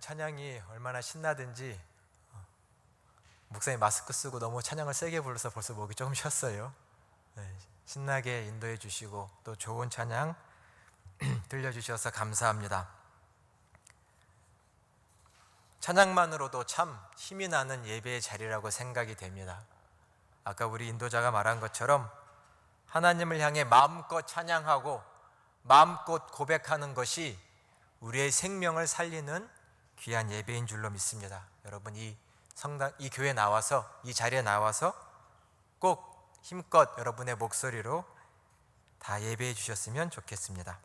오늘 찬양이 얼마나 신나든지 목사님 마스크 쓰고 너무 찬양을 세게 불러서 벌써 목이 조금 쉬었어요. 네, 신나게 인도해 주시고 또 좋은 찬양 들려주셔서 감사합니다. 찬양만으로도 참 힘이 나는 예배의 자리라고 생각이 됩니다. 아까 우리 인도자가 말한 것처럼 하나님을 향해 마음껏 찬양하고 마음껏 고백하는 것이 우리의 생명을 살리는 귀한 예배인 줄로 믿습니다. 여러분 이 교회에 나와서 이 자리에 나와서 꼭 힘껏 여러분의 목소리로 다 예배해 주셨으면 좋겠습니다.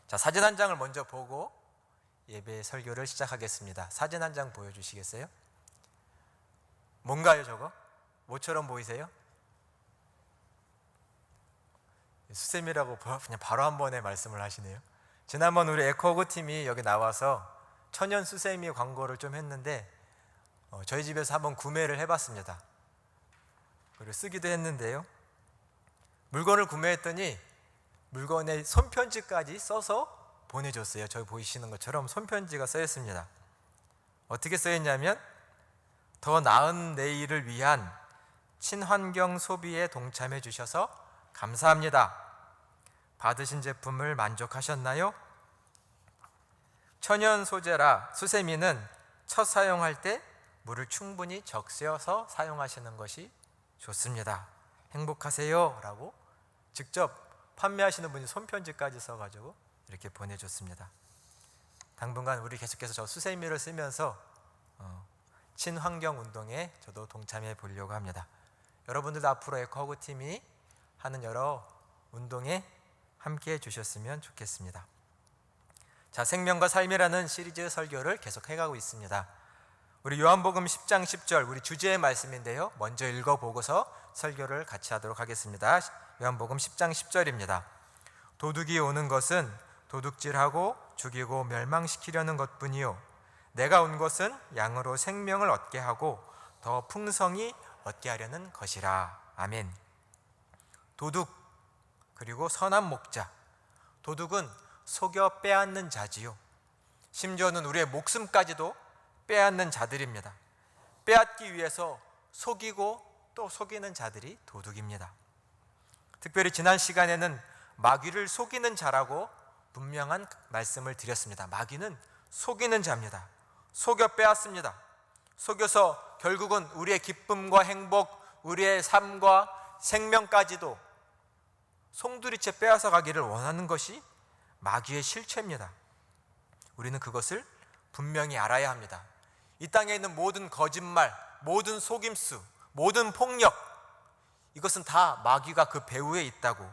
자, 사진 한 장을 먼저 보고 예배 설교를 시작하겠습니다. 사진 한 장 보여주시겠어요? 뭔가요 저거? 뭐처럼 보이세요? 수세미라고 그냥 바로 한 번에 말씀을 하시네요. 지난번 우리 에코호그 팀이 여기 나와서 천연 수세미 광고를 좀 했는데 저희 집에서 한번 구매를 해봤습니다. 그리고 쓰기도 했는데요, 물건을 구매했더니 물건에 손편지까지 써서 보내줬어요. 저기 보이시는 것처럼 손편지가 써있습니다. 어떻게 써있냐면 더 나은 내일을 위한 친환경 소비에 동참해 주셔서 감사합니다. 받으신 제품을 만족하셨나요? 천연 소재라 수세미는 첫 사용할 때 물을 충분히 적셔서 사용하시는 것이 좋습니다. 행복하세요 라고 직접 판매하시는 분이 손편지까지 써가지고 이렇게 보내줬습니다. 당분간 우리 계속해서 저 수세미를 쓰면서 친환경 운동에 저도 동참해 보려고 합니다. 여러분들도 앞으로 에코호그 팀이 하는 여러 운동에 함께 해주셨으면 좋겠습니다. 자, 생명과 삶이라는 시리즈 설교를 계속 해가고 있습니다. 우리 요한복음 10장 10절 우리 주제의 말씀인데요, 먼저 읽어보고서 설교를 같이 하도록 하겠습니다. 요한복음 10장 10절입니다. 도둑이 오는 것은 도둑질하고 죽이고 멸망시키려는 것뿐이요 내가 온 것은 양으로 생명을 얻게 하고 더 풍성히 얻게 하려는 것이라. 아멘. 도둑 그리고 선한 목자. 도둑은 속여 빼앗는 자지요, 심지어는 우리의 목숨까지도 빼앗는 자들입니다. 빼앗기 위해서 속이고 또 속이는 자들이 도둑입니다. 특별히 지난 시간에는 마귀를 속이는 자라고 분명한 말씀을 드렸습니다. 마귀는 속이는 자입니다. 속여 빼앗습니다. 속여서 결국은 우리의 기쁨과 행복, 우리의 삶과 생명까지도 송두리째 빼앗아 가기를 원하는 것이 마귀의 실체입니다. 우리는 그것을 분명히 알아야 합니다. 이 땅에 있는 모든 거짓말, 모든 속임수, 모든 폭력, 이것은 다 마귀가 그 배후에 있다고,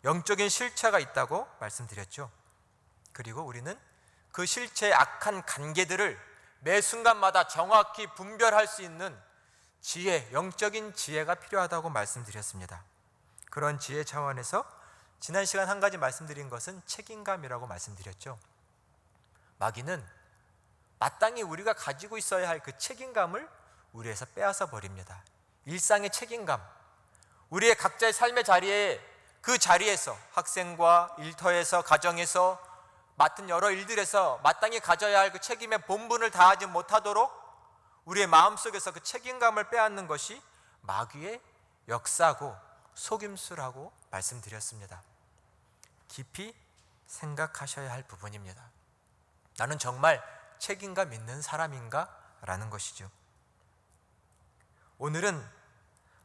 영적인 실체가 있다고 말씀드렸죠. 그리고 우리는 그 실체의 악한 관계들을 매 순간마다 정확히 분별할 수 있는 지혜, 영적인 지혜가 필요하다고 말씀드렸습니다. 그런 지혜 차원에서 지난 시간 한 가지 말씀드린 것은 책임감이라고 말씀드렸죠. 마귀는 마땅히 우리가 가지고 있어야 할 그 책임감을 우리에서 빼앗아 버립니다. 일상의 책임감, 우리의 각자의 삶의 자리에, 그 자리에서 학생과 일터에서 가정에서 맡은 여러 일들에서 마땅히 가져야 할 그 책임의 본분을 다하지 못하도록 우리의 마음속에서 그 책임감을 빼앗는 것이 마귀의 역사고 속임수라고 말씀드렸습니다. 깊이 생각하셔야 할 부분입니다. 나는 정말 책임감 있는 사람인가? 라는 것이죠. 오늘은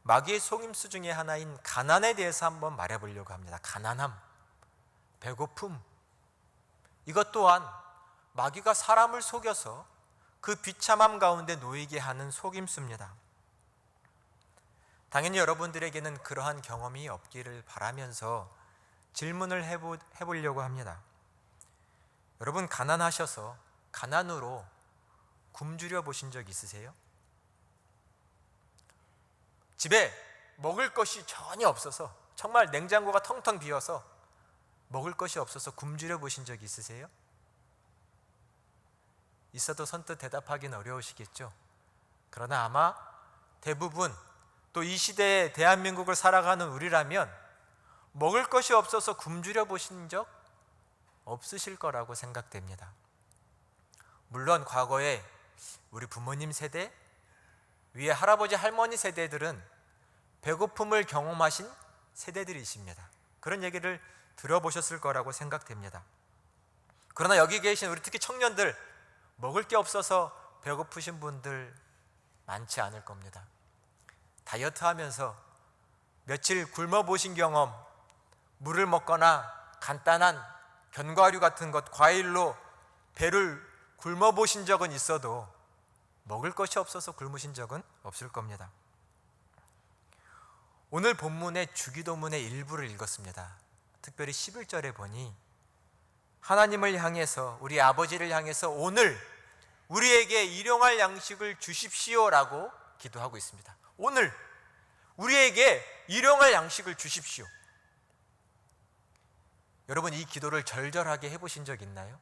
마귀의 속임수 중에 하나인 가난에 대해서 한번 말해보려고 합니다. 가난함, 배고픔, 이것 또한 마귀가 사람을 속여서 그 비참함 가운데 놓이게 하는 속임수입니다. 당연히 여러분들에게는 그러한 경험이 없기를 바라면서 질문을 해보려고 합니다. 여러분, 가난하셔서 가난으로 굶주려 보신 적 있으세요? 집에 먹을 것이 전혀 없어서, 정말 냉장고가 텅텅 비어서 먹을 것이 없어서 굶주려 보신 적 있으세요? 있어도 선뜻 대답하기는 어려우시겠죠. 그러나 아마 대부분, 또 이 시대에 대한민국을 살아가는 우리라면 먹을 것이 없어서 굶주려 보신 적 없으실 거라고 생각됩니다. 물론 과거에 우리 부모님 세대, 위에 할아버지 할머니 세대들은 배고픔을 경험하신 세대들이십니다. 그런 얘기를 들어보셨을 거라고 생각됩니다. 그러나 여기 계신 우리 특히 청년들, 먹을 게 없어서 배고프신 분들 많지 않을 겁니다. 다이어트 하면서 며칠 굶어 보신 경험, 물을 먹거나 간단한 견과류 같은 것, 과일로 배를 굶어 보신 적은 있어도 먹을 것이 없어서 굶으신 적은 없을 겁니다. 오늘 본문의 주기도문의 일부를 읽었습니다. 특별히 11절에 보니 하나님을 향해서, 우리 아버지를 향해서 오늘 우리에게 일용할 양식을 주십시오라고 기도하고 있습니다. 오늘 우리에게 일용할 양식을 주십시오. 여러분, 이 기도를 절절하게 해보신 적 있나요?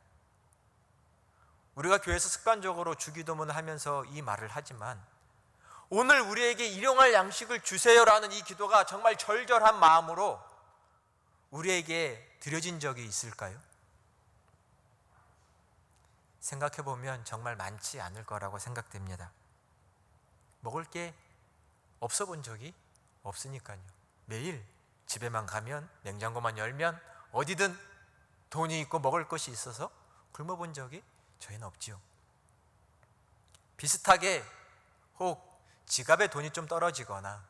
우리가 교회에서 습관적으로 주기도문을 하면서 이 말을 하지만 오늘 우리에게 일용할 양식을 주세요라는 이 기도가 정말 절절한 마음으로 우리에게 드려진 적이 있을까요? 생각해보면 정말 많지 않을 거라고 생각됩니다. 먹을 게 없어 본 적이 없으니까요. 매일 집에만 가면, 냉장고만 열면 어디든 돈이 있고 먹을 것이 있어서 굶어본 적이 저희는 없지요. 비슷하게 혹 지갑에 돈이 좀 떨어지거나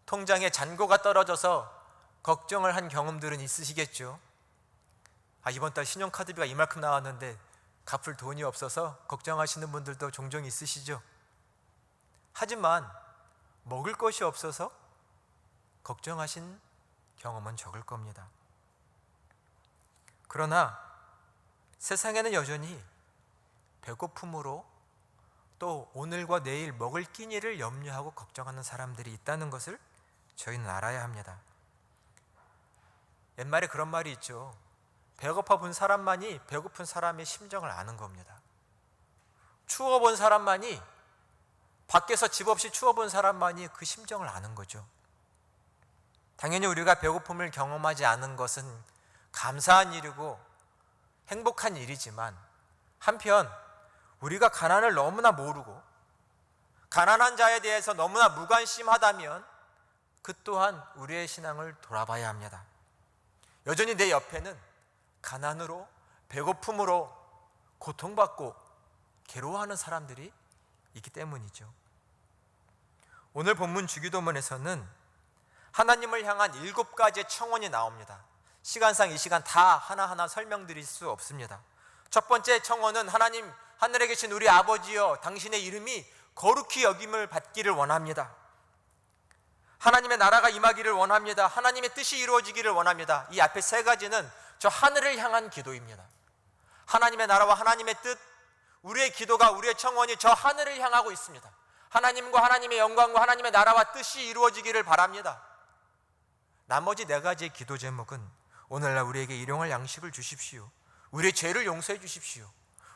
통장에 잔고가 떨어져서 걱정을 한 경험들은 있으시겠죠. 이번 달 신용카드비가 이만큼 나왔는데 갚을 돈이 없어서 걱정하시는 분들도 종종 있으시죠. 하지만 먹을 것이 없어서 걱정하신 경험은 적을 겁니다. 그러나 세상에는 여전히 배고픔으로 또 오늘과 내일 먹을 끼니를 염려하고 걱정하는 사람들이 있다는 것을 저희는 알아야 합니다. 옛말에 그런 말이 있죠. 배고파 본 사람만이 배고픈 사람의 심정을 아는 겁니다. 추워 본 사람만이, 밖에서 집 없이 추워 본 사람만이 그 심정을 아는 거죠. 당연히 우리가 배고픔을 경험하지 않은 것은 감사한 일이고 행복한 일이지만, 한편 우리가 가난을 너무나 모르고 가난한 자에 대해서 너무나 무관심하다면 그 또한 우리의 신앙을 돌아봐야 합니다. 여전히 내 옆에는 가난으로, 배고픔으로 고통받고 괴로워하는 사람들이 있기 때문이죠. 오늘 본문 주기도문에서는 하나님을 향한 7가지의 청원이 나옵니다. 시간상 이 시간 다 하나하나 설명드릴 수 없습니다. 첫 번째 청원은 하나님, 하늘에 계신 우리 아버지여, 당신의 이름이 거룩히 여김을 받기를 원합니다. 하나님의 나라가 임하기를 원합니다. 하나님의 뜻이 이루어지기를 원합니다. 이 앞에 3가지는 저 하늘을 향한 기도입니다. 하나님의 나라와 하나님의 뜻, 우리의 기도가, 우리의 청원이 저 하늘을 향하고 있습니다. 하나님과 하나님의 영광과 하나님의 나라와 뜻이 이루어지기를 바랍니다. 나머지 4가지의 기도 제목은 오늘날 우리에게 일용할 양식을 주십시오, 우리의 죄를 용서해 주십시오,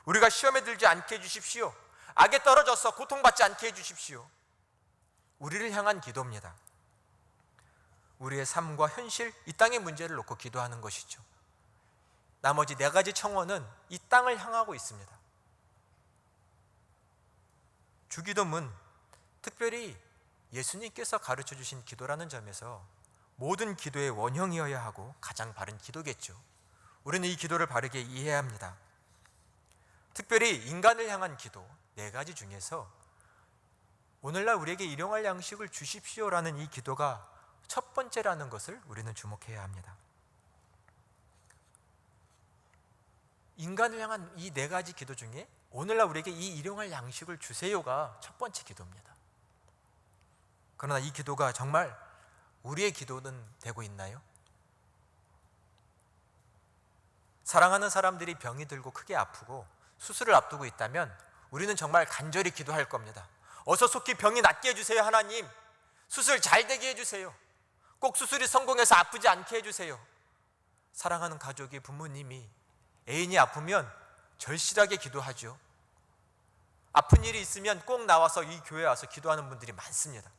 우리가 시험에 들지 않게 해주십시오, 악에 떨어져서 고통받지 않게 해주십시오, 우리를 향한 기도입니다. 우리의 삶과 현실, 이 땅의 문제를 놓고 기도하는 것이죠. 나머지 4가지 청원은 이 땅을 향하고 있습니다. 주기도문, 특별히 예수님께서 가르쳐 주신 기도라는 점에서 모든 기도의 원형이어야 하고 가장 바른 기도겠죠. 우리는 이 기도를 바르게 이해해야 합니다. 특별히 인간을 향한 기도 4가지 중에서 오늘날 우리에게 일용할 양식을 주십시오라는 이 기도가 첫 번째라는 것을 우리는 주목해야 합니다. 인간을 향한 이 4가지 기도 중에 오늘날 우리에게 이 일용할 양식을 주세요가 첫 번째 기도입니다. 그러나 이 기도가 정말 우리의 기도는 되고 있나요? 사랑하는 사람들이 병이 들고 크게 아프고 수술을 앞두고 있다면 우리는 정말 간절히 기도할 겁니다. 어서 속히 병이 낫게 해주세요. 하나님, 수술 잘 되게 해주세요. 꼭 수술이 성공해서 아프지 않게 해주세요. 사랑하는 가족이, 부모님이, 애인이 아프면 절실하게 기도하죠. 아픈 일이 있으면 꼭 나와서 이 교회에 와서 기도하는 분들이 많습니다.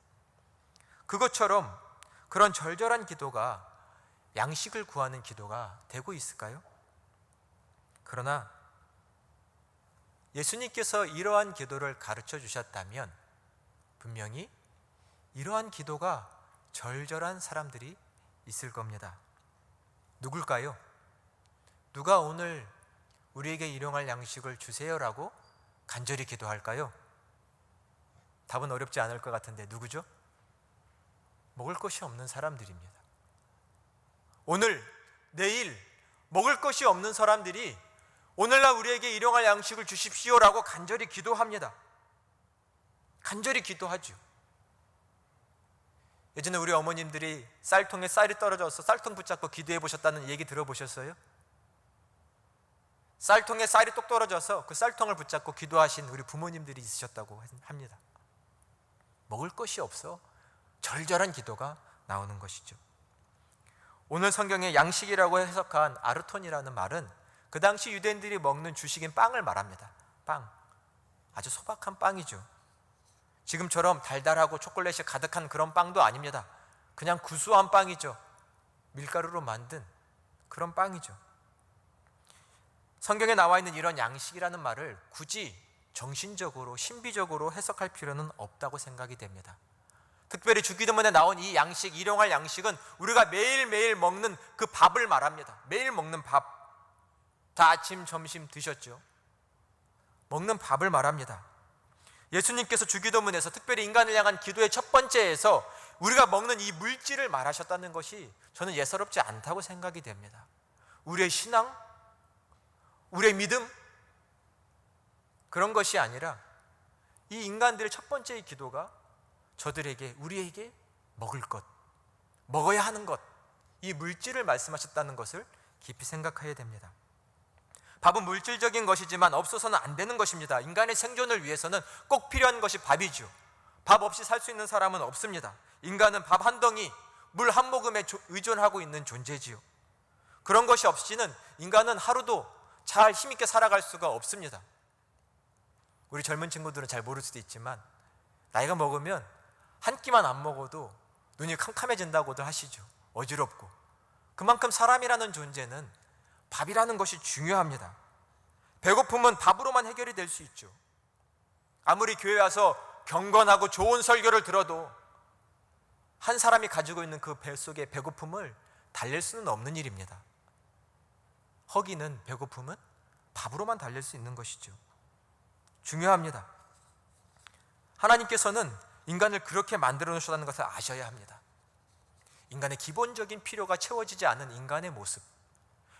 그것처럼 그런 절절한 기도가 양식을 구하는 기도가 되고 있을까요? 그러나 예수님께서 이러한 기도를 가르쳐 주셨다면 분명히 이러한 기도가 절절한 사람들이 있을 겁니다. 누굴까요? 누가 오늘 우리에게 일용할 양식을 주세요라고 간절히 기도할까요? 답은 어렵지 않을 것 같은데 누구죠? 먹을 것이 없는 사람들입니다. 오늘, 내일 먹을 것이 없는 사람들이 오늘날 우리에게 일용할 양식을 주십시오라고 간절히 기도합니다. 간절히 기도하죠. 예전에 우리 어머님들이 쌀통에 쌀이 떨어져서 쌀통 붙잡고 기도해 보셨다는 얘기 들어보셨어요? 쌀통에 쌀이 똑 떨어져서 그 쌀통을 붙잡고 기도하신 우리 부모님들이 있으셨다고 합니다. 먹을 것이 없어 절절한 기도가 나오는 것이죠. 오늘 성경에 양식이라고 해석한 아르톤이라는 말은 그 당시 유대인들이 먹는 주식인 빵을 말합니다. 빵, 아주 소박한 빵이죠. 지금처럼 달달하고 초콜릿이 가득한 그런 빵도 아닙니다. 그냥 구수한 빵이죠. 밀가루로 만든 그런 빵이죠. 성경에 나와 있는 이런 양식이라는 말을 굳이 정신적으로 신비적으로 해석할 필요는 없다고 생각이 됩니다. 특별히 주기도문에 나온 이 양식, 일용할 양식은 우리가 매일매일 먹는 그 밥을 말합니다. 매일 먹는 밥. 다 아침, 점심 드셨죠? 먹는 밥을 말합니다. 예수님께서 주기도문에서 특별히 인간을 향한 기도의 첫 번째에서 우리가 먹는 이 물질을 말하셨다는 것이 저는 예사롭지 않다고 생각이 됩니다. 우리의 신앙, 우리의 믿음, 그런 것이 아니라 이 인간들의 첫 번째의 기도가 저들에게, 우리에게 먹을 것, 먹어야 하는 것, 이 물질을 말씀하셨다는 것을 깊이 생각해야 됩니다. 밥은 물질적인 것이지만 없어서는 안 되는 것입니다. 인간의 생존을 위해서는 꼭 필요한 것이 밥이죠. 밥 없이 살 수 있는 사람은 없습니다. 인간은 밥 한 덩이, 물 한 모금에 의존하고 있는 존재지요. 그런 것이 없이는 인간은 하루도 잘 힘있게 살아갈 수가 없습니다. 우리 젊은 친구들은 잘 모를 수도 있지만 나이가 먹으면 한 끼만 안 먹어도 눈이 캄캄해진다고들 하시죠. 어지럽고. 그만큼 사람이라는 존재는 밥이라는 것이 중요합니다. 배고픔은 밥으로만 해결이 될 수 있죠. 아무리 교회 와서 경건하고 좋은 설교를 들어도 한 사람이 가지고 있는 그 뱃속의 배고픔을 달랠 수는 없는 일입니다. 허기는, 배고픔은 밥으로만 달랠 수 있는 것이죠. 중요합니다. 하나님께서는 인간을 그렇게 만들어 놓으셨다는 것을 아셔야 합니다. 인간의 기본적인 필요가 채워지지 않은 인간의 모습,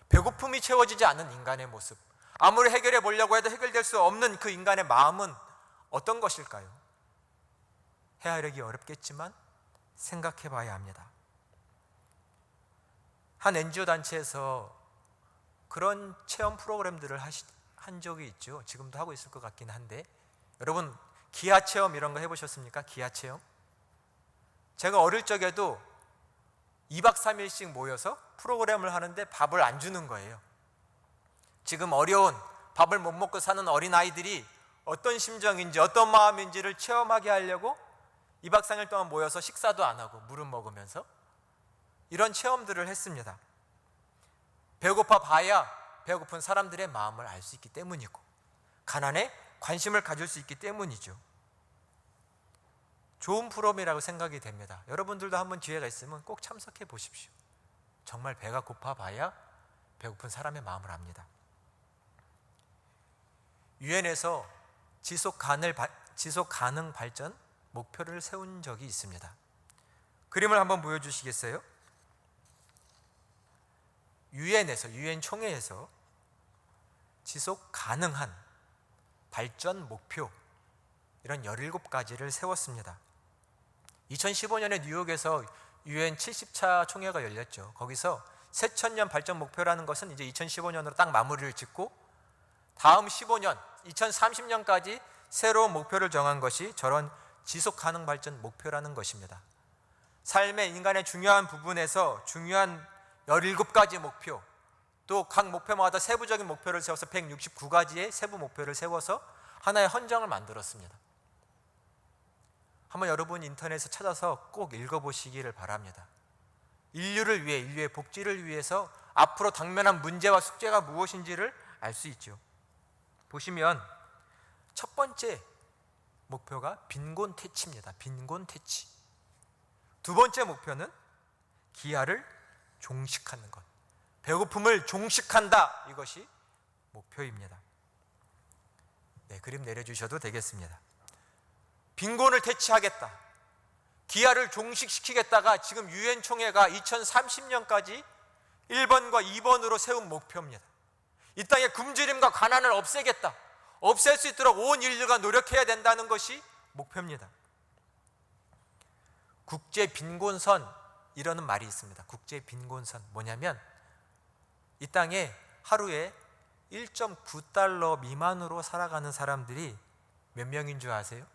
배고픔이 채워지지 않은 인간의 모습, 아무리 해결해 보려고 해도 해결될 수 없는 그 인간의 마음은 어떤 것일까요? 헤아리기 어렵겠지만 생각해 봐야 합니다. 한 NGO 단체에서 그런 체험 프로그램들을 한 적이 있죠. 지금도 하고 있을 것 같긴 한데, 여러분 기아 체험 이런 거 해보셨습니까? 기아 체험? 제가 어릴 적에도 2박 3일씩 모여서 프로그램을 하는데 밥을 안 주는 거예요. 지금 어려운 밥을 못 먹고 사는 어린아이들이 어떤 심정인지 어떤 마음인지를 체험하게 하려고 2박 3일 동안 모여서 식사도 안 하고 물은 먹으면서 이런 체험들을 했습니다. 배고파 봐야 배고픈 사람들의 마음을 알 수 있기 때문이고 가난에 관심을 가질 수 있기 때문이죠. 좋은 프로그램이라고 생각이 됩니다. 여러분들도 한번 기회가 있으면 꼭 참석해 보십시오. 정말 배가 고파 봐야 배고픈 사람의 마음을 압니다. 유엔에서 지속 가능 발전 목표를 세운 적이 있습니다. 그림을 한번 보여주시겠어요? 유엔 총회에서 지속 가능한 발전 목표, 이런 17가지를 세웠습니다. 2015년에 뉴욕에서 유엔 70차 총회가 열렸죠. 거기서 새천년 발전 목표라는 것은 이제 2015년으로 딱 마무리를 짓고 다음 15년, 2030년까지 새로운 목표를 정한 것이 저런 지속 가능 발전 목표라는 것입니다. 삶의 인간의 중요한 부분에서 중요한 17가지 목표, 또 각 목표마다 세부적인 목표를 세워서 169가지의 세부 목표를 세워서 하나의 헌정을 만들었습니다. 한번 여러분 인터넷에 찾아서 꼭 읽어보시기를 바랍니다. 인류를 위해, 인류의 복지를 위해서 앞으로 당면한 문제와 숙제가 무엇인지를 알 수 있죠. 보시면 첫 번째 목표가 빈곤 퇴치입니다. 빈곤 퇴치. 두 번째 목표는 기아를 종식하는 것. 배고픔을 종식한다. 이것이 목표입니다. 네, 그림 내려주셔도 되겠습니다. 빈곤을 퇴치하겠다. 기아를 종식시키겠다가 지금 유엔 총회가 2030년까지 1번과 2번으로 세운 목표입니다. 이 땅의 굶주림과 가난을 없애겠다. 없앨 수 있도록 온 인류가 노력해야 된다는 것이 목표입니다. 국제 빈곤선이라는 말이 있습니다. 국제 빈곤선 뭐냐면 이 땅에 하루에 1.9달러 미만으로 살아가는 사람들이 몇 명인 줄 아세요?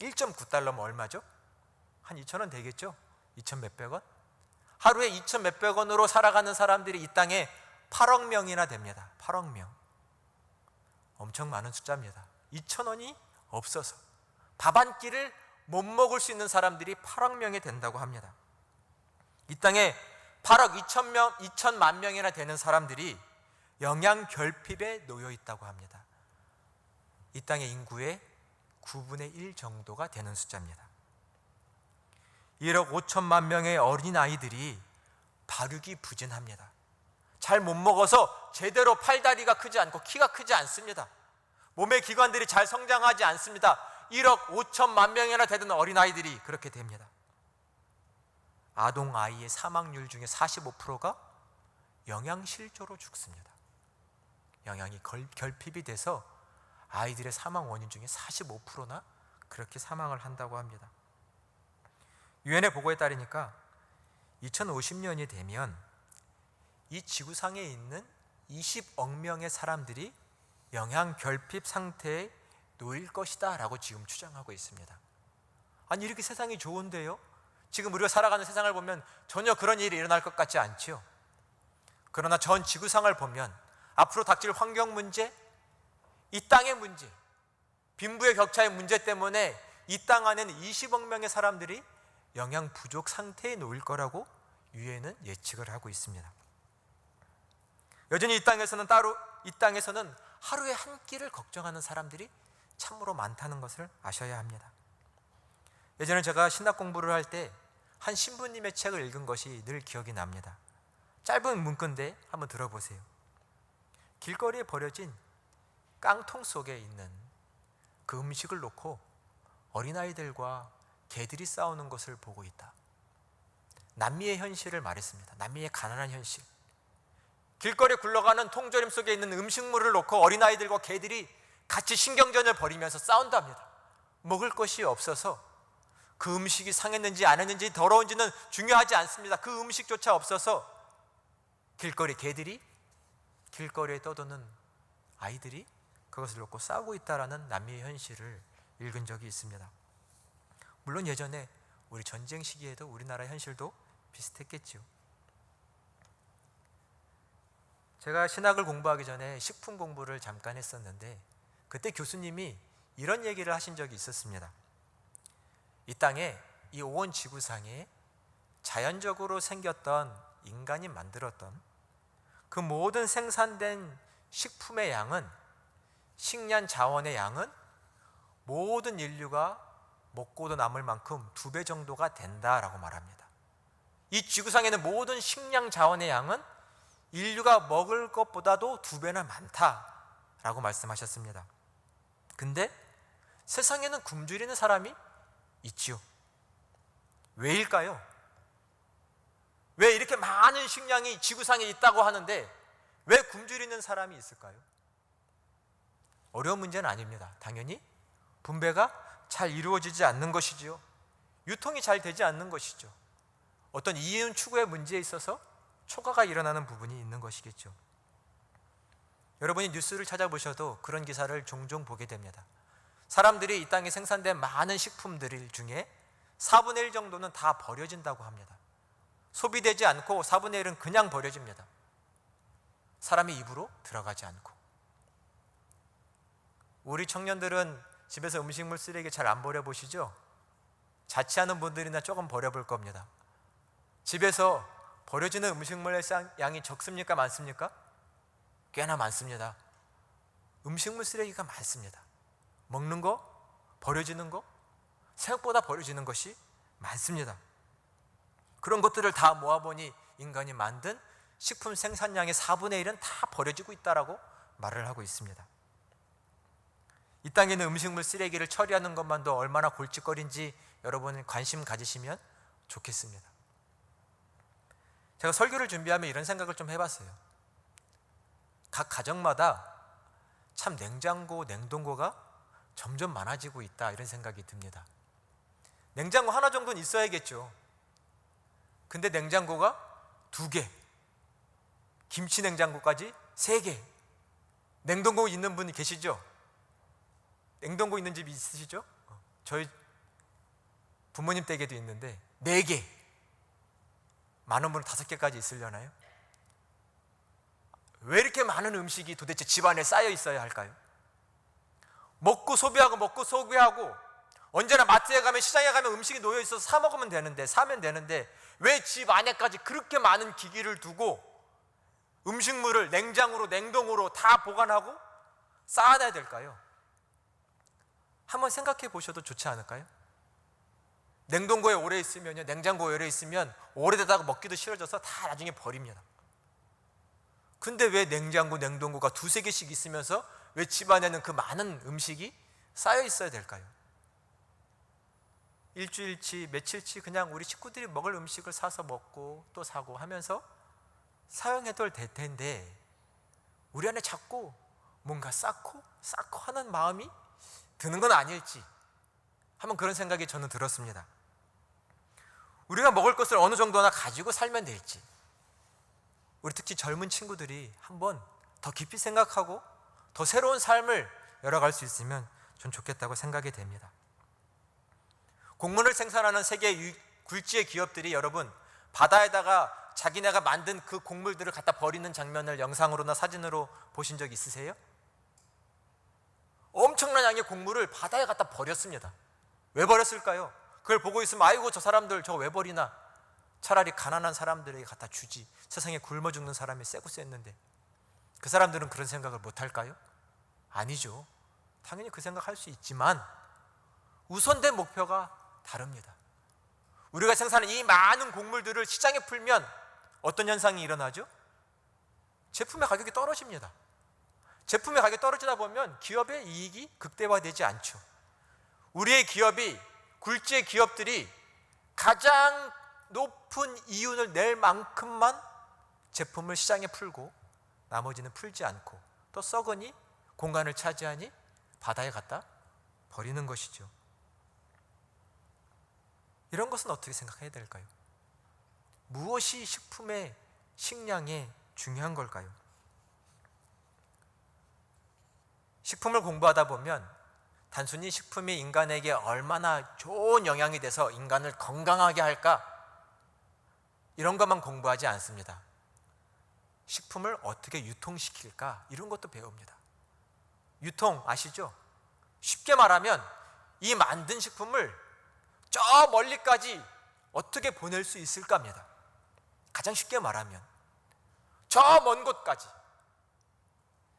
1.9달러면 얼마죠? 한 2,000원 되겠죠? 2,000 몇백 원? 하루에 2,000 몇백 원으로 살아가는 사람들이 이 땅에 8억 명이나 됩니다. 8억 명. 엄청 많은 숫자입니다. 2,000원이 없어서 밥 한 끼를 못 먹을 수 있는 사람들이 8억 명이 된다고 합니다. 이 땅에 8억 2천만 명이나 되는 사람들이 영양 결핍에 놓여 있다고 합니다. 이 땅의 인구의 9분의 1 정도가 되는 숫자입니다. 1억 5천만 명의 어린아이들이 발육이 부진합니다. 잘 못 먹어서 제대로 팔다리가 크지 않고 키가 크지 않습니다. 몸의 기관들이 잘 성장하지 않습니다. 1억 5천만 명이나 되는 어린아이들이 그렇게 됩니다. 아동아이의 사망률 중에 45%가 영양실조로 죽습니다. 영양이 결핍이 돼서 아이들의 사망 원인 중에 45%나 그렇게 사망을 한다고 합니다. 유엔의 보고에 따르니까 2050년이 되면 이 지구상에 있는 20억 명의 사람들이 영양 결핍 상태에 놓일 것이다 라고 지금 추정하고 있습니다. 아니 이렇게 세상이 좋은데요? 지금 우리가 살아가는 세상을 보면 전혀 그런 일이 일어날 것 같지 않지요. 그러나 전 지구상을 보면 앞으로 닥칠 환경 문제, 이 땅의 문제, 빈부의 격차의 문제 때문에 이 땅 안에는 20억 명의 사람들이 영양 부족 상태에 놓일 거라고 유엔은 예측을 하고 있습니다. 여전히 이 땅에서는 하루에 한 끼를 걱정하는 사람들이 참으로 많다는 것을 아셔야 합니다. 예전에 제가 신학 공부를 할 때 한 신부님의 책을 읽은 것이 늘 기억이 납니다. 짧은 문구인데 한번 들어보세요. 길거리에 버려진 깡통 속에 있는 그 음식을 놓고 어린아이들과 개들이 싸우는 것을 보고 있다. 남미의 현실을 말했습니다. 남미의 가난한 현실. 길거리에 굴러가는 통조림 속에 있는 음식물을 놓고 어린아이들과 개들이 같이 신경전을 벌이면서 싸운답니다. 먹을 것이 없어서 그 음식이 상했는지 안 했는지 더러운지는 중요하지 않습니다. 그 음식조차 없어서 길거리 개들이, 길거리에 떠도는 아이들이 그것을 놓고 싸우고 있다라는 남미의 현실을 읽은 적이 있습니다. 물론 예전에 우리 전쟁 시기에도 우리나라 현실도 비슷했겠지요. 제가 신학을 공부하기 전에 식품 공부를 잠깐 했었는데 그때 교수님이 이런 얘기를 하신 적이 있었습니다. 이 땅에, 이 온 지구상에 자연적으로 생겼던 인간이 만들었던 그 모든 생산된 식품의 양은, 식량 자원의 양은 모든 인류가 먹고도 남을 만큼 2배 정도가 된다라고 말합니다. 이 지구상에는 모든 식량 자원의 양은 인류가 먹을 것보다도 2배나 많다라고 말씀하셨습니다. 근데 세상에는 굶주리는 사람이 있지요. 왜일까요? 왜 이렇게 많은 식량이 지구상에 있다고 하는데 왜 굶주리는 사람이 있을까요? 어려운 문제는 아닙니다. 당연히 분배가 잘 이루어지지 않는 것이지요. 유통이 잘 되지 않는 것이죠. 어떤 이윤 추구의 문제에 있어서 초과가 일어나는 부분이 있는 것이겠죠. 여러분이 뉴스를 찾아보셔도 그런 기사를 종종 보게 됩니다. 사람들이 이 땅에 생산된 많은 식품들 중에 4분의 1 정도는 다 버려진다고 합니다. 소비되지 않고 4분의 1은 그냥 버려집니다. 사람의 입으로 들어가지 않고. 우리 청년들은 집에서 음식물 쓰레기 잘 안 버려보시죠? 자취하는 분들이나 조금 버려볼 겁니다. 집에서 버려지는 음식물의 양이 적습니까? 많습니까? 꽤나 많습니다. 음식물 쓰레기가 많습니다. 먹는 거, 버려지는 거, 생각보다 버려지는 것이 많습니다. 그런 것들을 다 모아보니 인간이 만든 식품 생산량의 4분의 1은 다 버려지고 있다라고 말을 하고 있습니다. 이 땅에 있는 음식물 쓰레기를 처리하는 것만도 얼마나 골칫거리인지 여러분 관심 가지시면 좋겠습니다. 제가 설교를 준비하면 이런 생각을 좀 해봤어요. 각 가정마다 참 냉장고, 냉동고가 점점 많아지고 있다, 이런 생각이 듭니다. 냉장고 하나 정도는 있어야겠죠. 근데 냉장고가 2개, 김치 냉장고까지 3개. 냉동고 있는 분이 계시죠? 냉동고 있는 집 있으시죠? 저희 부모님 댁에도 있는데 4개, 많은 분은 5개까지 있으려나요? 왜 이렇게 많은 음식이 도대체 집안에 쌓여 있어야 할까요? 먹고 소비하고 언제나 마트에 가면, 시장에 가면 음식이 놓여 있어서 사 먹으면 되는데, 사면 되는데 왜 집 안에까지 그렇게 많은 기기를 두고 음식물을 냉장으로, 냉동으로 다 보관하고 쌓아놔야 될까요? 한번 생각해 보셔도 좋지 않을까요? 냉동고에 오래 있으면요, 냉장고에 오래 있으면 오래되다가 먹기도 싫어져서 다 나중에 버립니다. 근데 왜 냉장고, 냉동고가 2-3개씩 있으면서 왜 집안에는 그 많은 음식이 쌓여 있어야 될까요? 일주일치, 며칠치 그냥 우리 식구들이 먹을 음식을 사서 먹고 또 사고 하면서 사용해도 될 텐데 우리 안에 자꾸 뭔가 쌓고 하는 마음이 드는 건 아닐지 한번 그런 생각이 저는 들었습니다. 우리가 먹을 것을 어느 정도나 가지고 살면 될지, 우리 특히 젊은 친구들이 한번 더 깊이 생각하고 더 새로운 삶을 열어갈 수 있으면 전 좋겠다고 생각이 됩니다. 곡물을 생산하는 세계 굴지의 기업들이 여러분 바다에다가 자기네가 만든 그 곡물들을 갖다 버리는 장면을 영상으로나 사진으로 보신 적 있으세요? 엄청난 양의 곡물을 바다에 갖다 버렸습니다. 왜 버렸을까요? 그걸 보고 있으면 아이고 저 사람들 저거 왜 버리나, 차라리 가난한 사람들에게 갖다 주지, 세상에 굶어 죽는 사람이 쎄고 쎘는데. 그 사람들은 그런 생각을 못 할까요? 아니죠. 당연히 그 생각할 수 있지만 우선된 목표가 다릅니다. 우리가 생산하는 이 많은 곡물들을 시장에 풀면 어떤 현상이 일어나죠? 제품의 가격이 떨어집니다. 제품의 가격이 떨어지다 보면 기업의 이익이 극대화되지 않죠. 우리의 기업이, 굴지의 기업들이 가장 높은 이윤을 낼 만큼만 제품을 시장에 풀고 나머지는 풀지 않고 또 썩으니 공간을 차지하니 바다에 갖다 버리는 것이죠. 이런 것은 어떻게 생각해야 될까요? 무엇이 식품의 식량에 중요한 걸까요? 식품을 공부하다 보면 단순히 식품이 인간에게 얼마나 좋은 영향이 돼서 인간을 건강하게 할까, 이런 것만 공부하지 않습니다. 식품을 어떻게 유통시킬까, 이런 것도 배웁니다. 유통 아시죠? 쉽게 말하면 이 만든 식품을 저 멀리까지 어떻게 보낼 수 있을까 합니다. 가장 쉽게 말하면 저 먼 곳까지,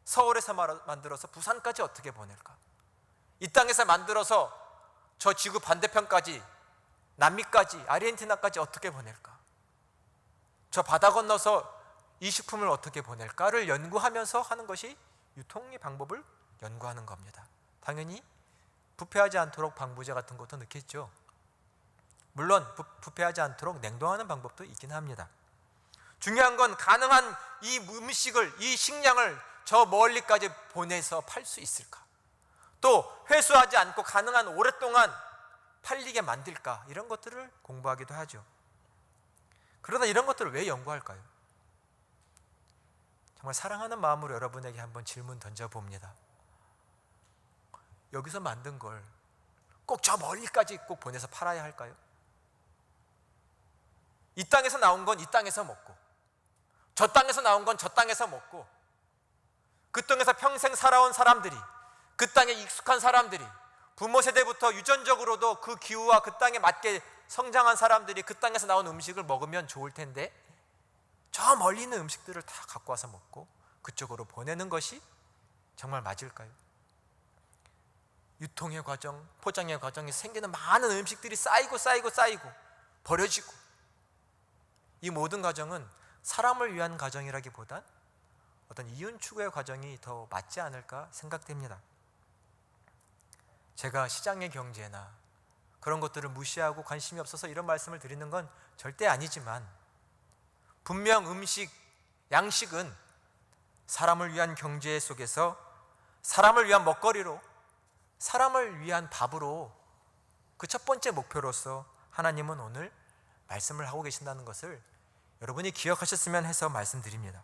서울에서 만들어서 부산까지 어떻게 보낼까, 이 땅에서 만들어서 저 지구 반대편까지, 남미까지, 아르헨티나까지 어떻게 보낼까, 저 바다 건너서 이 식품을 어떻게 보낼까를 연구하면서 하는 것이 유통의 방법을 연구하는 겁니다. 당연히 부패하지 않도록 방부제 같은 것도 넣겠죠. 물론 부패하지 않도록 냉동하는 방법도 있긴 합니다. 중요한 건 가능한 이 음식을, 이 식량을 저 멀리까지 보내서 팔 수 있을까, 또 회수하지 않고 가능한 오랫동안 팔리게 만들까, 이런 것들을 공부하기도 하죠. 그러나 이런 것들을 왜 연구할까요? 정말 사랑하는 마음으로 여러분에게 한번 질문 던져봅니다. 여기서 만든 걸 꼭 저 멀리까지 꼭 보내서 팔아야 할까요? 이 땅에서 나온 건 이 땅에서 먹고, 저 땅에서 나온 건 저 땅에서 먹고, 그 땅에서 평생 살아온 사람들이, 그 땅에 익숙한 사람들이, 부모 세대부터 유전적으로도 그 기후와 그 땅에 맞게 성장한 사람들이 그 땅에서 나온 음식을 먹으면 좋을 텐데 저 멀리 있는 음식들을 다 갖고 와서 먹고 그쪽으로 보내는 것이 정말 맞을까요? 유통의 과정, 포장의 과정에서 생기는 많은 음식들이 쌓이고 버려지고, 이 모든 과정은 사람을 위한 과정이라기보단 어떤 이윤 추구의 과정이 더 맞지 않을까 생각됩니다. 제가 시장의 경제나 그런 것들을 무시하고 관심이 없어서 이런 말씀을 드리는 건 절대 아니지만, 분명 음식, 양식은 사람을 위한 경제 속에서 사람을 위한 먹거리로, 사람을 위한 밥으로, 그 첫 번째 목표로서 하나님은 오늘 말씀을 하고 계신다는 것을 여러분이 기억하셨으면 해서 말씀드립니다.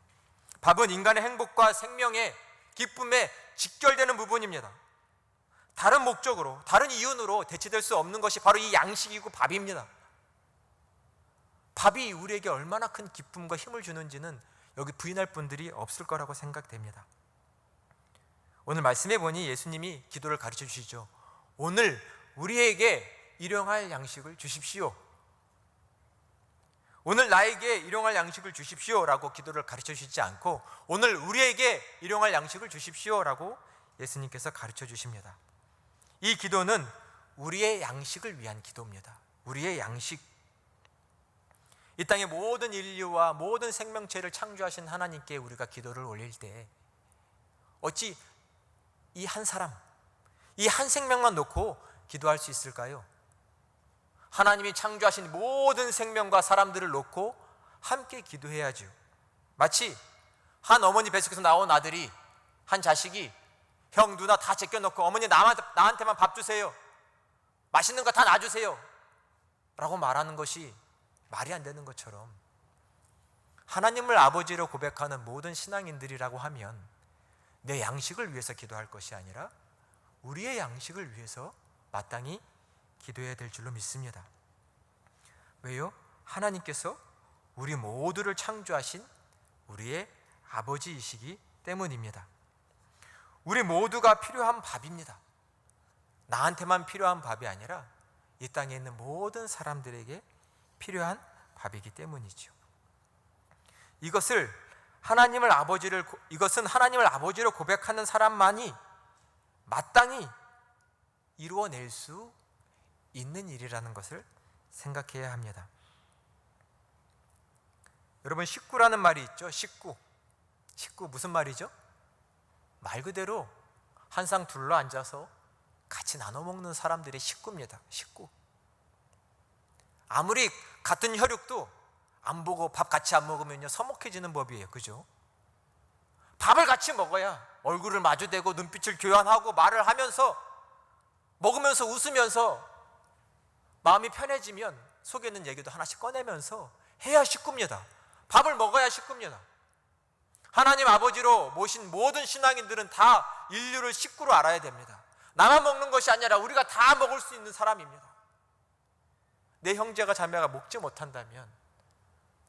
밥은 인간의 행복과 생명의 기쁨에 직결되는 부분입니다. 다른 목적으로, 다른 이윤으로 대체될 수 없는 것이 바로 이 양식이고 밥입니다. 밥이 우리에게 얼마나 큰 기쁨과 힘을 주는지는 여기 부인할 분들이 없을 거라고 생각됩니다. 오늘 말씀해 보니 예수님이 기도를 가르쳐 주시죠. 오늘 우리에게 일용할 양식을 주십시오. 오늘 나에게 일용할 양식을 주십시오라고 기도를 가르쳐 주시지 않고, 오늘 우리에게 일용할 양식을 주십시오라고 예수님께서 가르쳐 주십니다. 이 기도는 우리의 양식을 위한 기도입니다. 우리의 양식. 이 땅의 모든 인류와 모든 생명체를 창조하신 하나님께 우리가 기도를 올릴 때 어찌 이 한 사람, 이 한 생명만 놓고 기도할 수 있을까요? 하나님이 창조하신 모든 생명과 사람들을 놓고 함께 기도해야죠. 마치 한 어머니 뱃속에서 나온 아들이, 한 자식이 형 누나 다 제껴놓고 어머니 나한테만 밥 주세요, 맛있는 거 다 놔주세요 라고 말하는 것이 말이 안 되는 것처럼, 하나님을 아버지로 고백하는 모든 신앙인들이라고 하면 내 양식을 위해서 기도할 것이 아니라 우리의 양식을 위해서 마땅히 기도해야 될 줄로 믿습니다. 왜요? 하나님께서 우리 모두를 창조하신 우리의 아버지이시기 때문입니다. 우리 모두가 필요한 밥입니다. 나한테만 필요한 밥이 아니라 이 땅에 있는 모든 사람들에게 필요한 밥이기 때문이죠. 이것은 하나님을 아버지로 고백하는 사람만이 마땅히 이루어낼 수 있는 일이라는 것을 생각해야 합니다. 여러분, 식구라는 말이 있죠. 식구 무슨 말이죠? 말 그대로 한 상 둘러앉아서 같이 나눠 먹는 사람들의 식구입니다. 식구. 아무리 같은 혈육도 안 보고 밥 같이 안 먹으면요 서먹해지는 법이에요. 그죠? 밥을 같이 먹어야 얼굴을 마주대고 눈빛을 교환하고 말을 하면서 먹으면서 웃으면서 마음이 편해지면 속에 있는 얘기도 하나씩 꺼내면서 해야 식구입니다. 밥을 먹어야 식구입니다. 하나님 아버지로 모신 모든 신앙인들은 다 인류를 식구로 알아야 됩니다. 나만 먹는 것이 아니라 우리가 다 먹을 수 있는 사람입니다. 내 형제가 자매가 먹지 못한다면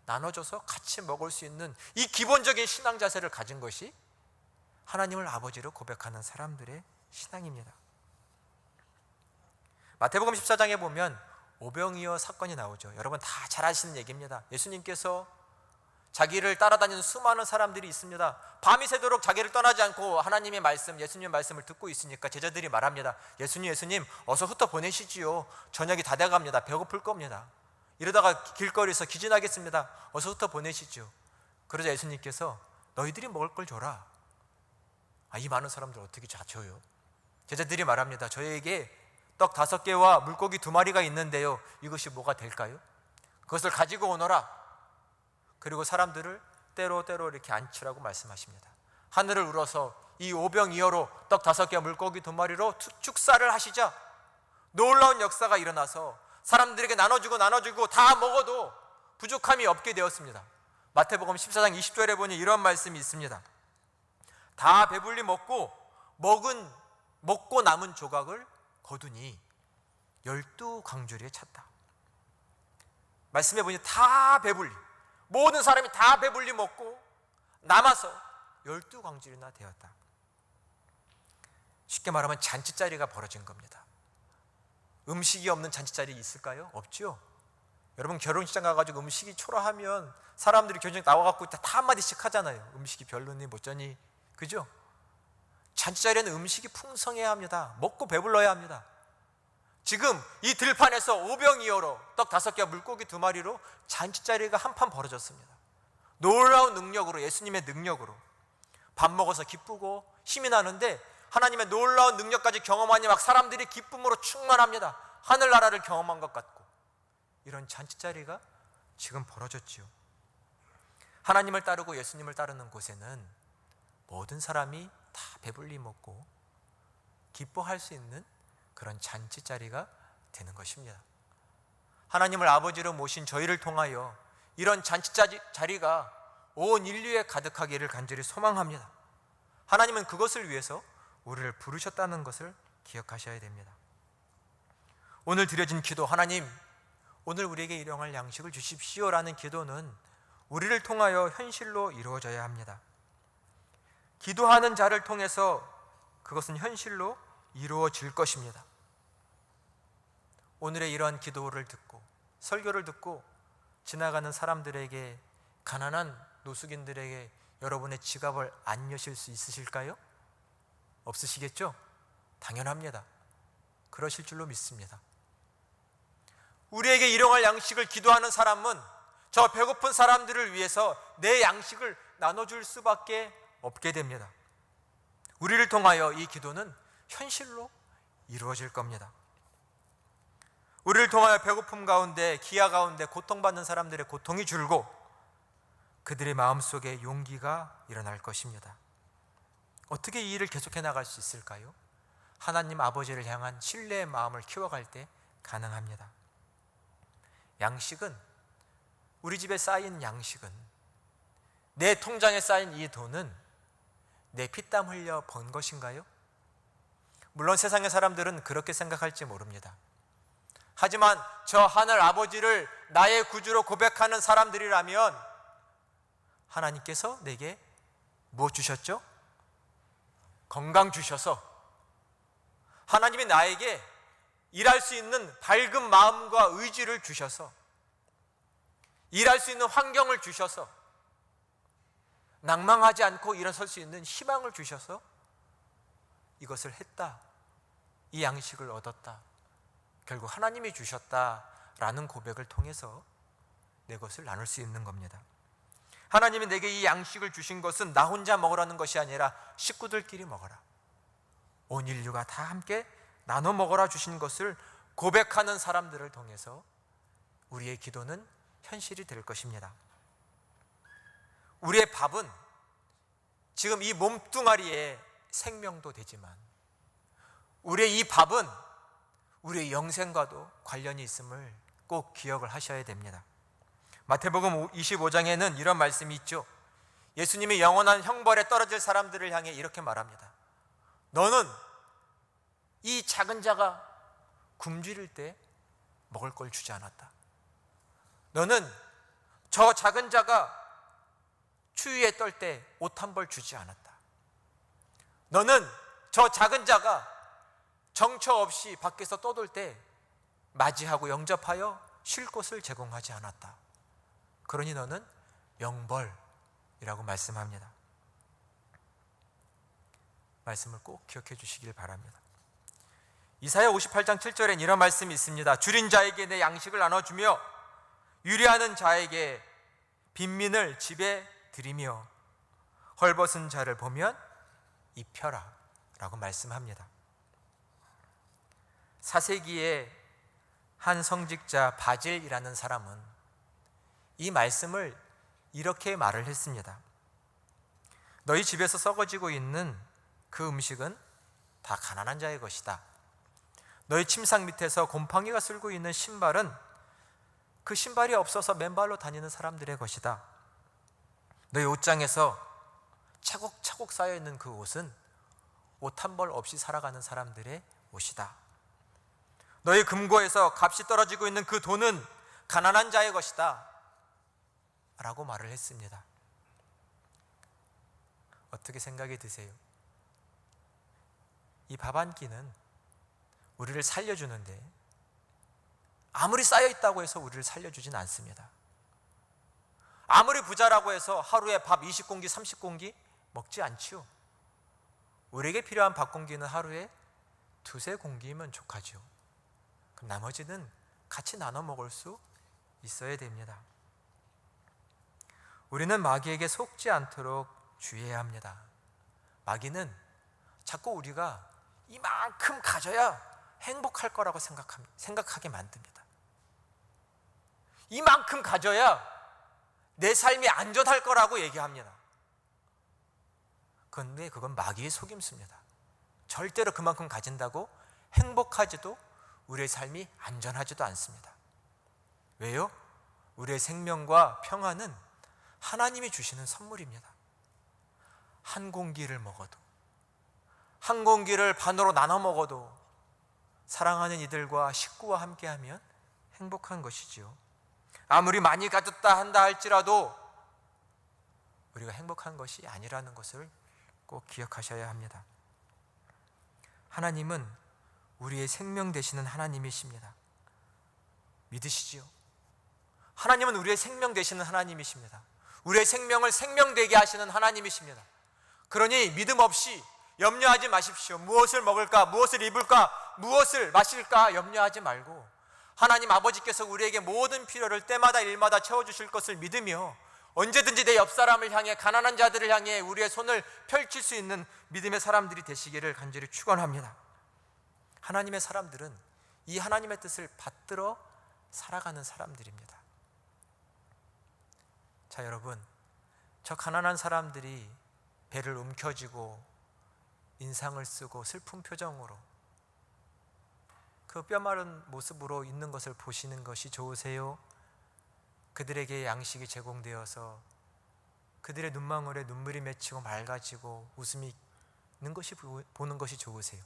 나눠줘서 같이 먹을 수 있는 이 기본적인 신앙 자세를 가진 것이 하나님을 아버지로 고백하는 사람들의 신앙입니다. 마태복음 14장에 보면 오병이어 사건이 나오죠. 여러분 다 잘 아시는 얘기입니다. 예수님께서 자기를 따라다니는 수많은 사람들이 있습니다. 밤이 새도록 자기를 떠나지 않고 하나님의 말씀, 예수님의 말씀을 듣고 있으니까 제자들이 말합니다. 예수님 어서 흩어 보내시지요. 저녁이 다 돼갑니다. 배고플 겁니다. 이러다가 길거리에서 기진하겠습니다. 어서 흩어 보내시죠. 그러자 예수님께서 너희들이 먹을 걸 줘라. 이 많은 사람들 어떻게 줘요? 제자들이 말합니다. 저에게 떡 5개와 물고기 2마리가 있는데요, 이것이 뭐가 될까요? 그것을 가지고 오너라. 그리고 사람들을 때로 이렇게 앉히라고 말씀하십니다. 하늘을 우러서 이 오병이어로 떡 5개와 물고기 2마리로 축사를 하시자 놀라운 역사가 일어나서 사람들에게 나눠주고 다 먹어도 부족함이 없게 되었습니다. 마태복음 14장 20절에 보니 이런 말씀이 있습니다. 다 배불리 먹고 남은 조각을 거두니 12광주리에 찼다. 말씀해 보니 다 배불리, 모든 사람이 다 배불리 먹고 남아서 12광주리나 되었다. 쉽게 말하면 잔치자리가 벌어진 겁니다. 음식이 없는 잔치자리 있을까요? 없죠. 여러분 결혼식장 가가지고 음식이 초라하면 사람들이 결혼식 나와갖고 다 한마디씩 하잖아요. 음식이 별로니 뭐쩌니, 그죠? 잔치자리에는 음식이 풍성해야 합니다. 먹고 배불러야 합니다. 지금 이 들판에서 오병이어로 떡 5개와 물고기 2마리로 잔치자리가 한판 벌어졌습니다. 놀라운 능력으로, 예수님의 능력으로 밥 먹어서 기쁘고 힘이 나는데 하나님의 놀라운 능력까지 경험하니 막 사람들이 기쁨으로 충만합니다. 하늘나라를 경험한 것 같고, 이런 잔치자리가 지금 벌어졌지요. 하나님을 따르고 예수님을 따르는 곳에는 모든 사람이 다 배불리 먹고 기뻐할 수 있는 그런 잔치자리가 되는 것입니다. 하나님을 아버지로 모신 저희를 통하여 이런 잔치자리가 온 인류에 가득하기를 간절히 소망합니다. 하나님은 그것을 위해서 우리를 부르셨다는 것을 기억하셔야 됩니다. 오늘 드려진 기도, 하나님 오늘 우리에게 일용할 양식을 주십시오라는 기도는 우리를 통하여 현실로 이루어져야 합니다. 기도하는 자를 통해서 그것은 현실로 이루어질 것입니다. 오늘의 이러한 기도를 듣고 설교를 듣고 지나가는 사람들에게, 가난한 노숙인들에게 여러분의 지갑을 안 여실 수 있으실까요? 없으시겠죠? 당연합니다. 그러실 줄로 믿습니다. 우리에게 일용할 양식을 기도하는 사람은 저 배고픈 사람들을 위해서 내 양식을 나눠줄 수밖에 없게 됩니다. 우리를 통하여 이 기도는 현실로 이루어질 겁니다. 우리를 통하여 배고픔 가운데, 기아 가운데 고통받는 사람들의 고통이 줄고 그들의 마음속에 용기가 일어날 것입니다. 어떻게 이 일을 계속해 나갈 수 있을까요? 하나님 아버지를 향한 신뢰의 마음을 키워갈 때 가능합니다. 양식은, 우리 집에 쌓인 양식은, 내 통장에 쌓인 이 돈은 내 피땀 흘려 번 것인가요? 물론 세상의 사람들은 그렇게 생각할지 모릅니다. 하지만 저 하늘 아버지를 나의 구주로 고백하는 사람들이라면 하나님께서 내게 무엇 주셨죠? 건강 주셔서, 하나님이 나에게 일할 수 있는 밝은 마음과 의지를 주셔서, 일할 수 있는 환경을 주셔서, 낭망하지 않고 일어설 수 있는 희망을 주셔서 이것을 했다, 이 양식을 얻었다, 결국 하나님이 주셨다라는 고백을 통해서 내 것을 나눌 수 있는 겁니다. 하나님이 내게 이 양식을 주신 것은 나 혼자 먹으라는 것이 아니라 식구들끼리 먹어라, 온 인류가 다 함께 나눠 먹어라 주신 것을 고백하는 사람들을 통해서 우리의 기도는 현실이 될 것입니다. 우리의 밥은 지금 이 몸뚱아리의 생명도 되지만 우리의 이 밥은 우리의 영생과도 관련이 있음을 꼭 기억을 하셔야 됩니다. 마태복음 25장에는 이런 말씀이 있죠. 예수님이 영원한 형벌에 떨어질 사람들을 향해 이렇게 말합니다. 너는 이 작은 자가 굶주릴 때 먹을 걸 주지 않았다. 너는 저 작은 자가 추위에 떨 때 옷 한 벌 주지 않았다. 너는 저 작은 자가 정처 없이 밖에서 떠돌 때 맞이하고 영접하여 쉴 곳을 제공하지 않았다. 그러니 너는 영벌이라고 말씀합니다. 말씀을 꼭 기억해 주시길 바랍니다. 이사야 58장 7절엔 이런 말씀이 있습니다. 줄인 자에게 내 양식을 나눠주며 유리하는 자에게 빈민을 집에 드리며 헐벗은 자를 보면 입혀라 라고 말씀합니다. 사세기의 한 성직자 바질이라는 사람은 이 말씀을 이렇게 말을 했습니다. 너희 집에서 썩어지고 있는 그 음식은 다 가난한 자의 것이다. 너희 침상 밑에서 곰팡이가 쓸고 있는 신발은 그 신발이 없어서 맨발로 다니는 사람들의 것이다. 너희 옷장에서 차곡차곡 쌓여있는 그 옷은 옷 한 벌 없이 살아가는 사람들의 옷이다. 너희 금고에서 값이 떨어지고 있는 그 돈은 가난한 자의 것이다 라고 말을 했습니다. 어떻게 생각이 드세요? 이 밥 한 끼는 우리를 살려주는데 아무리 쌓여있다고 해서 우리를 살려주진 않습니다. 아무리 부자라고 해서 하루에 밥 20공기 30공기 먹지 않지요. 우리에게 필요한 밥 공기는 하루에 두세 공기면 족하죠. 그럼 나머지는 같이 나눠 먹을 수 있어야 됩니다. 우리는 마귀에게 속지 않도록 주의해야 합니다. 마귀는 자꾸 우리가 이만큼 가져야 행복할 거라고 생각하게 만듭니다. 이만큼 가져야 내 삶이 안전할 거라고 얘기합니다. 그런데 그건 마귀의 속임수입니다. 절대로 그만큼 가진다고 행복하지도 우리의 삶이 안전하지도 않습니다. 왜요? 우리의 생명과 평안은 하나님이 주시는 선물입니다. 한 공기를 먹어도, 한 공기를 반으로 나눠 먹어도 사랑하는 이들과 식구와 함께하면 행복한 것이지요. 아무리 많이 가졌다 한다 할지라도 우리가 행복한 것이 아니라는 것을 꼭 기억하셔야 합니다. 하나님은 우리의 생명 되시는 하나님이십니다. 믿으시지요? 하나님은 우리의 생명 되시는 하나님이십니다. 우리의 생명을 생명되게 하시는 하나님이십니다. 그러니 믿음 없이 염려하지 마십시오. 무엇을 먹을까? 무엇을 입을까? 무엇을 마실까? 염려하지 말고 하나님 아버지께서 우리에게 모든 필요를 때마다 일마다 채워주실 것을 믿으며 언제든지 내 옆 사람을 향해, 가난한 자들을 향해 우리의 손을 펼칠 수 있는 믿음의 사람들이 되시기를 간절히 축원합니다. 하나님의 사람들은 이 하나님의 뜻을 받들어 살아가는 사람들입니다. 자, 여러분, 저 가난한 사람들이 배를 움켜쥐고 인상을 쓰고 슬픈 표정으로 그 뼈마른 모습으로 있는 것을 보시는 것이 좋으세요? 그들에게 양식이 제공되어서 그들의 눈망울에 눈물이 맺히고 맑아지고 웃음이 있는 것이 보는 것이 좋으세요?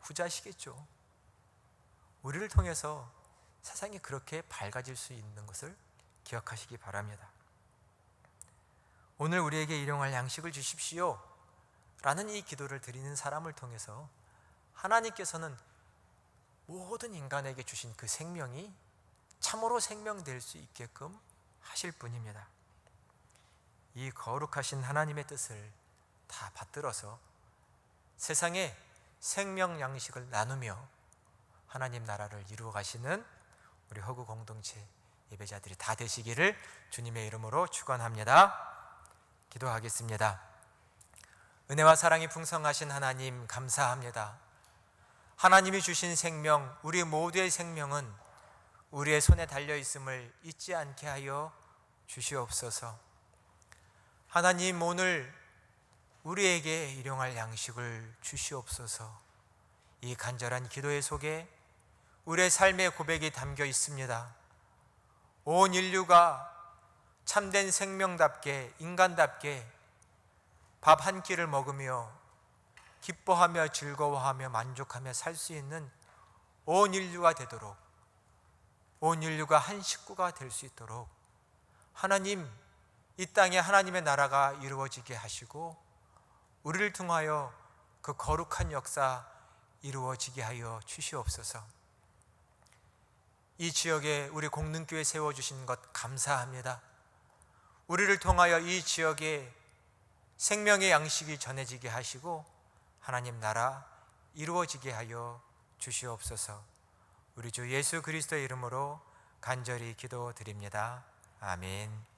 후자시겠죠. 우리를 통해서 세상이 그렇게 밝아질 수 있는 것을 기억하시기 바랍니다. 오늘 우리에게 일용할 양식을 주십시오 라는 이 기도를 드리는 사람을 통해서 하나님께서는 모든 인간에게 주신 그 생명이 참으로 생명될 수 있게끔 하실 분입니다. 이 거룩하신 하나님의 뜻을 다 받들어서 세상에 생명 양식을 나누며 하나님 나라를 이루어 가시는 우리 허구 공동체 예배자들이 다 되시기를 주님의 이름으로 축원합니다. 기도하겠습니다. 은혜와 사랑이 풍성하신 하나님 감사합니다. 하나님이 주신 생명, 우리 모두의 생명은 우리의 손에 달려 있음을 잊지 않게 하여 주시옵소서. 하나님, 오늘 우리에게 일용할 양식을 주시옵소서. 이 간절한 기도의 속에 우리의 삶의 고백이 담겨 있습니다. 온 인류가 참된 생명답게, 인간답게 밥 한 끼를 먹으며 기뻐하며 즐거워하며 만족하며 살 수 있는 온 인류가 되도록, 온 인류가 한 식구가 될 수 있도록 하나님, 이 땅에 하나님의 나라가 이루어지게 하시고 우리를 통하여 그 거룩한 역사 이루어지게 하여 주시옵소서. 이 지역에 우리 공능교회 세워주신 것 감사합니다. 우리를 통하여 이 지역에 생명의 양식이 전해지게 하시고 하나님 나라 이루어지게 하여 주시옵소서. 우리 주 예수 그리스도의 이름으로 간절히 기도드립니다. 아멘.